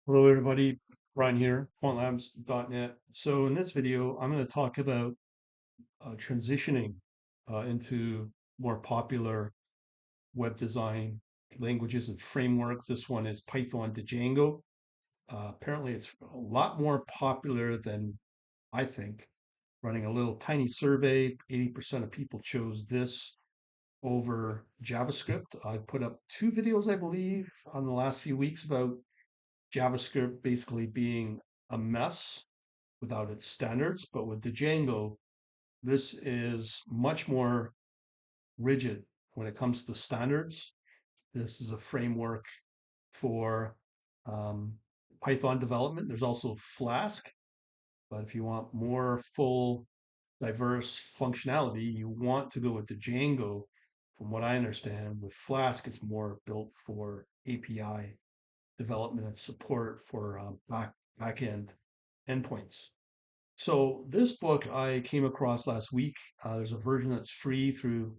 Hello, everybody. Brian here, quantlabs.net. So in this video, I'm going to talk about transitioning into more popular web design languages and frameworks. This one is Python to Django. Apparently, it's a lot more popular than I think. Running a little tiny survey, 80% of people chose this over JavaScript. I put up two videos, I believe, on the last few weeks about JavaScript basically being a mess without its standards. But with the Django, this is much more rigid when it comes to standards. This is a framework for um, Python development. There's also Flask, but if you want more full, diverse functionality, you want to go with the Django. From what I understand, with Flask, it's more built for API development and support for backend endpoints. So this book I came across last week. There's a version that's free through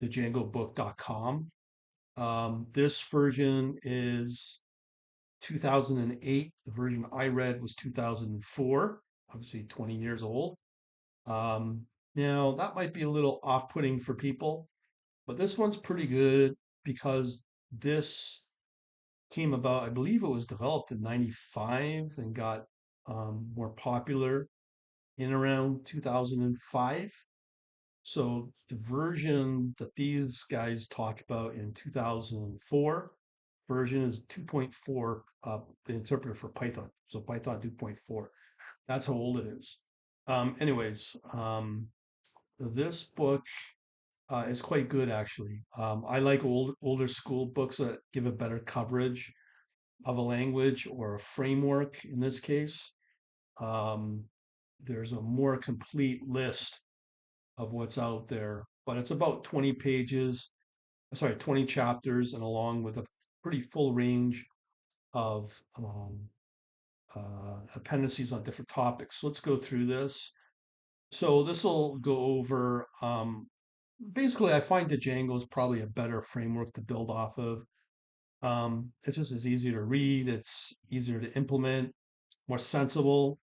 the djangobook.com. This version is 2008. The version I read was 2004, obviously 20 years old. Um, Now, that might be a little off-putting for people, but this one's pretty good because this came about, I believe it was developed in 95 and got more popular in around 2005. So the version that these guys talk about in 2004 version is 2.4, the interpreter for Python. So Python 2.4. That's how old it is. Anyways, this book is quite good actually. I like older school books that give a better coverage of a language or a framework in this case. Um, there's a more complete list of what's out there, but it's about 20 pages, sorry, 20 chapters, and along with a pretty full range of appendices on different topics. So let's go through this. So this will go over basically, I find that Django is probably a better framework to build off of. It's just as easier to read, it's easier to implement, more sensible,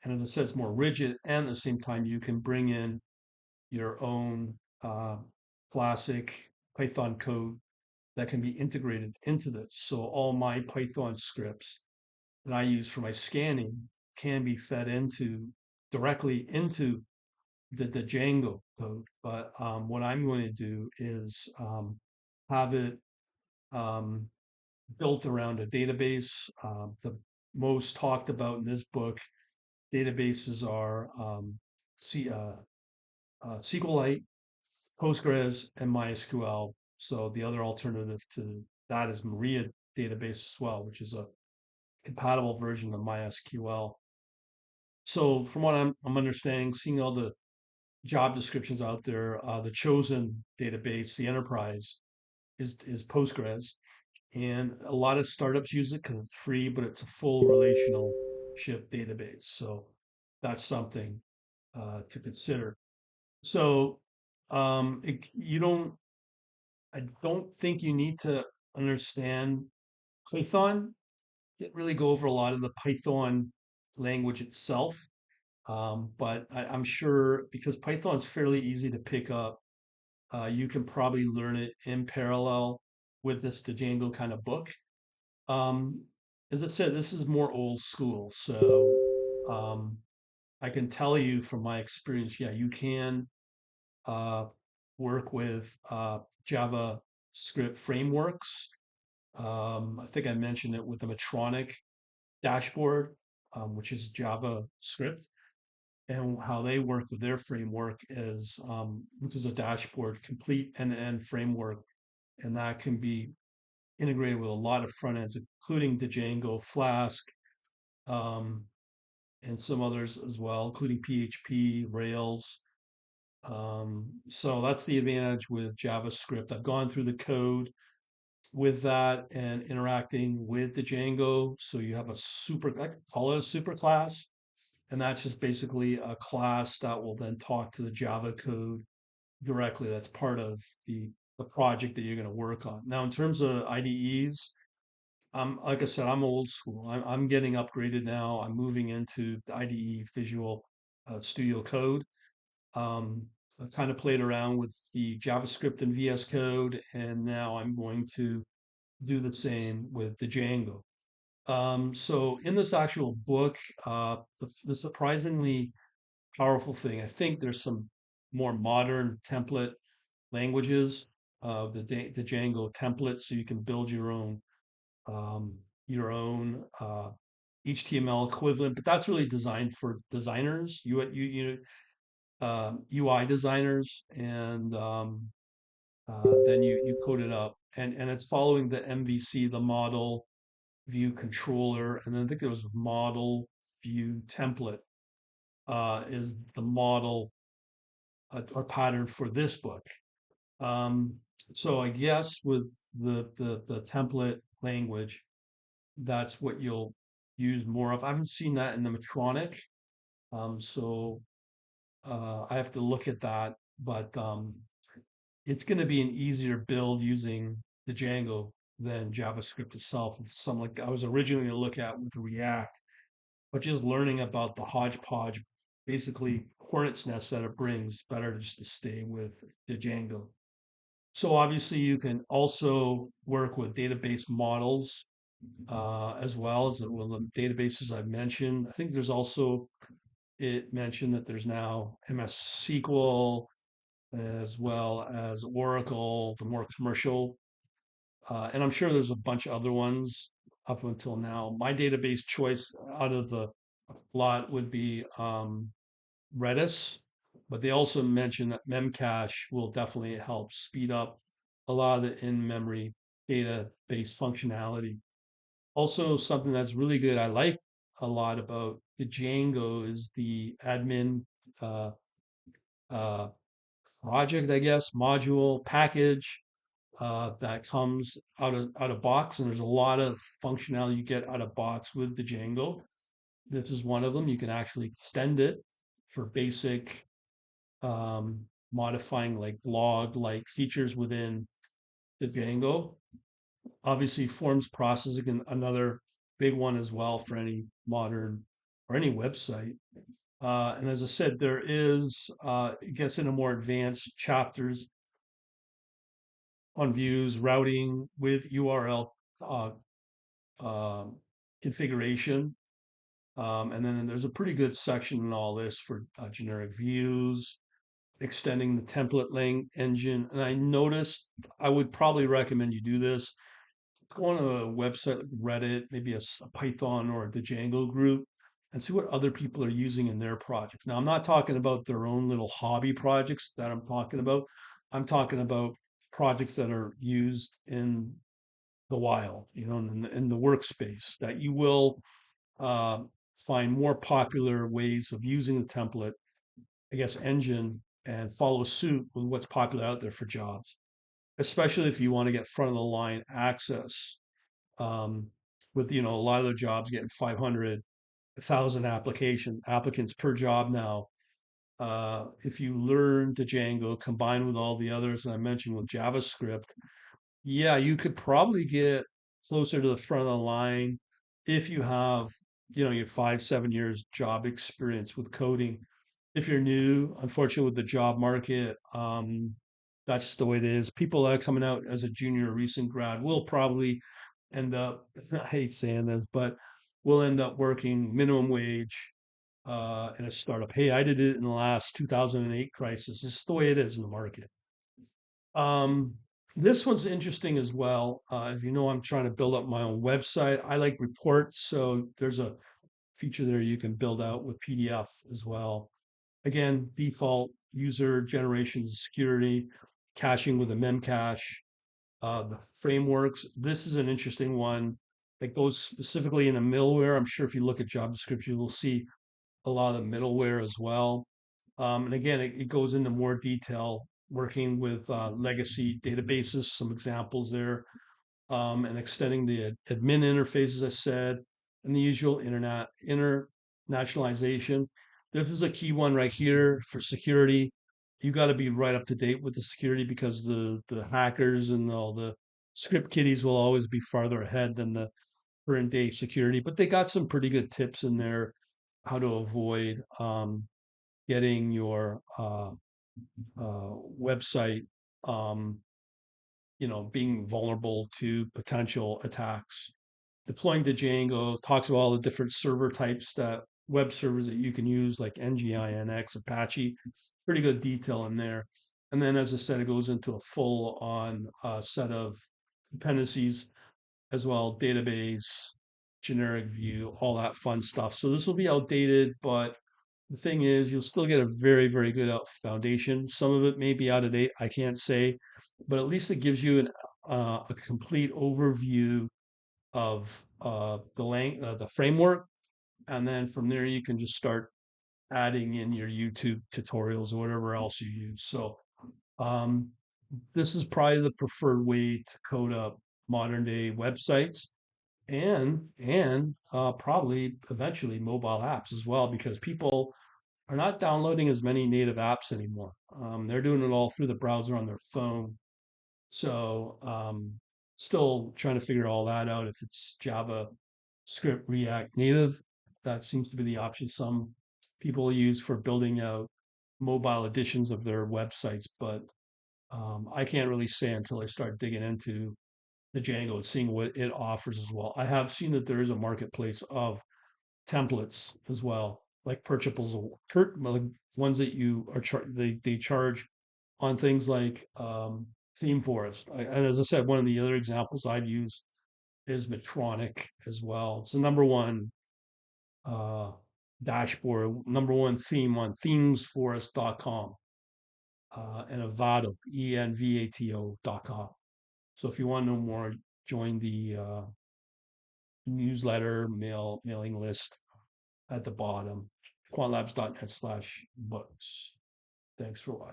and as I said, it's more rigid. And at the same time, you can bring in your own classic Python code that can be integrated into this. So all my Python scripts that I use for my scanning can be fed into directly into the Django code. But what I'm going to do is have it um, built around a database. The most talked about in this book databases are SQLite, Postgres, and MySQL. So the other alternative to that is Maria database as well, which is a compatible version of MySQL. So from what I'm understanding, seeing all the job descriptions out there, the chosen database, the enterprise, is Postgres, and a lot of startups use it because it's free, but it's a full relationship database. So that's something to consider. So you don't. I don't think you need to understand Python. Didn't really go over a lot of the Python language itself, but I'm sure because Python is fairly easy to pick up, you can probably learn it in parallel with this Django kind of book. Um, as I said, this is more old school, so um, I can tell you from my experience, yeah, you can uh, work with JavaScript frameworks. I think I mentioned it with the Metronic dashboard, which is JavaScript, and how they work with their framework is which is a dashboard, complete end-to-end framework, and that can be integrated with a lot of front ends, including Django, Flask, um, and some others as well, including PHP, Rails. So that's the advantage with JavaScript. I've gone through the code with that and interacting with the Django. So you have a super, I call it a super class, and that's just basically a class that will then talk to the Java code directly. That's part of the project that you're going to work on. Now, in terms of IDEs, Like I said, I'm old school. I'm getting upgraded now. I'm moving into the IDE Visual Studio Code. Um, I've kind of played around with the JavaScript and VS Code, and now I'm going to do the same with the Django. So in this actual book, the surprisingly powerful thing, I think there's some more modern template languages, the Django templates, so you can build um, your own HTML equivalent. But that's really designed for designers, UI designers, and then you code it up, and it's following the MVC, the model view controller, and then I think there was a model view template is the model or pattern for this book. Um, so I guess with the template language, that's what you'll use more of. I haven't seen that in the Metronic, so I have to look at that. But it's going to be an easier build using the Django than JavaScript itself. Something like I was originally going to look at with React, but just learning about the hodgepodge, basically hornet's nest that it brings, better just to stay with the Django. So obviously you can also work with database models as well as well, the databases I've mentioned. I think there's also it mentioned that there's now MS SQL as well as Oracle, the more commercial, and I'm sure there's a bunch of other ones up until now. My database choice out of the lot would be Redis, but they also mentioned that Memcache will definitely help speed up a lot of the in-memory database functionality. Also, something that's really good, I like a lot about the Django is the admin uh, uh, project, I guess, module package that comes out of box, and there's a lot of functionality you get out of box with the Django. This is one of them. You can actually extend it for basic modifying like log like features within the Django. Obviously, forms processing, another big one as well for any modern or any website. And as I said, it gets into more advanced chapters on views, routing with URL uh, um, configuration. And then there's a pretty good section in all this for generic views, extending the template link engine. And I noticed I would probably recommend you do this. Go on a website like Reddit, maybe a Python or the Django group, and see what other people are using in their projects. Now, I'm not talking about their own little hobby projects that I'm talking about. I'm talking about projects that are used in the wild, in the workspace that you will uh, find more popular ways of using the template, I guess, engine and follow suit with what's popular out there for jobs, especially if you want to get front of the line access. Um, with a lot of the jobs getting 500, 1,000 applicants per job now. If you learn to Django combined with all the others that I mentioned with JavaScript, yeah, you could probably get closer to the front of the line if you have, your 5, 7 years job experience with coding. If you're new, unfortunately, with the job market, that's just the way it is. People that are coming out as a junior or recent grad will probably end up, I hate saying this, but will end up working minimum wage in a startup. Hey, I did it in the last 2008 crisis. It's the way it is in the market. Um, this one's interesting as well. As you know, I'm trying to build up my own website. I like reports, so there's a feature there you can build out with PDF as well. Again, default user generation security, caching with a memcache, the frameworks. This is an interesting one that goes specifically in a middleware. I'm sure if you look at job description, you'll see a lot of the middleware as well. And again, it goes into more detail working with legacy databases, some examples there, and extending the admin interface, as I said, and the usual internet internationalization. This is a key one right here for security. You got to be right up to date with the security because the hackers and all the script kiddies will always be farther ahead than the current day security, but they got some pretty good tips in there how to avoid getting your website, um, being vulnerable to potential attacks. Deploying to Django talks about all the different server types that web servers that you can use, like NGINX, Apache. Pretty good detail in there. And then, as I said, it goes into a full on set of dependencies as well, database, generic view, all that fun stuff. So this will be outdated, but the thing is, you'll still get a very, very good foundation. Some of it may be out of date, I can't say, but at least it gives you a complete overview of the framework, and then from there you can just start adding in your YouTube tutorials or whatever else you use. So um, this is probably the preferred way to code up modern day websites and probably eventually mobile apps as well, because people are not downloading as many native apps anymore. They're doing it all through the browser on their phone. So still trying to figure all that out. If it's Java, Script, React Native, that seems to be the option some people use for building out mobile editions of their websites. But I can't really say until I start digging into the Django and seeing what it offers as well. I have seen that there is a marketplace of templates as well, like purchaseable, like ones that you are they charge on things like Theme Forest. And as I said, one of the other examples I've used is Medtronic as well. It's the number one uh, dashboard, number one theme on themesforest.com, and Avato, ENVATO.com. So if you want to know more, join the newsletter mailing list at the bottom, quantlabs.net/books. Thanks for watching.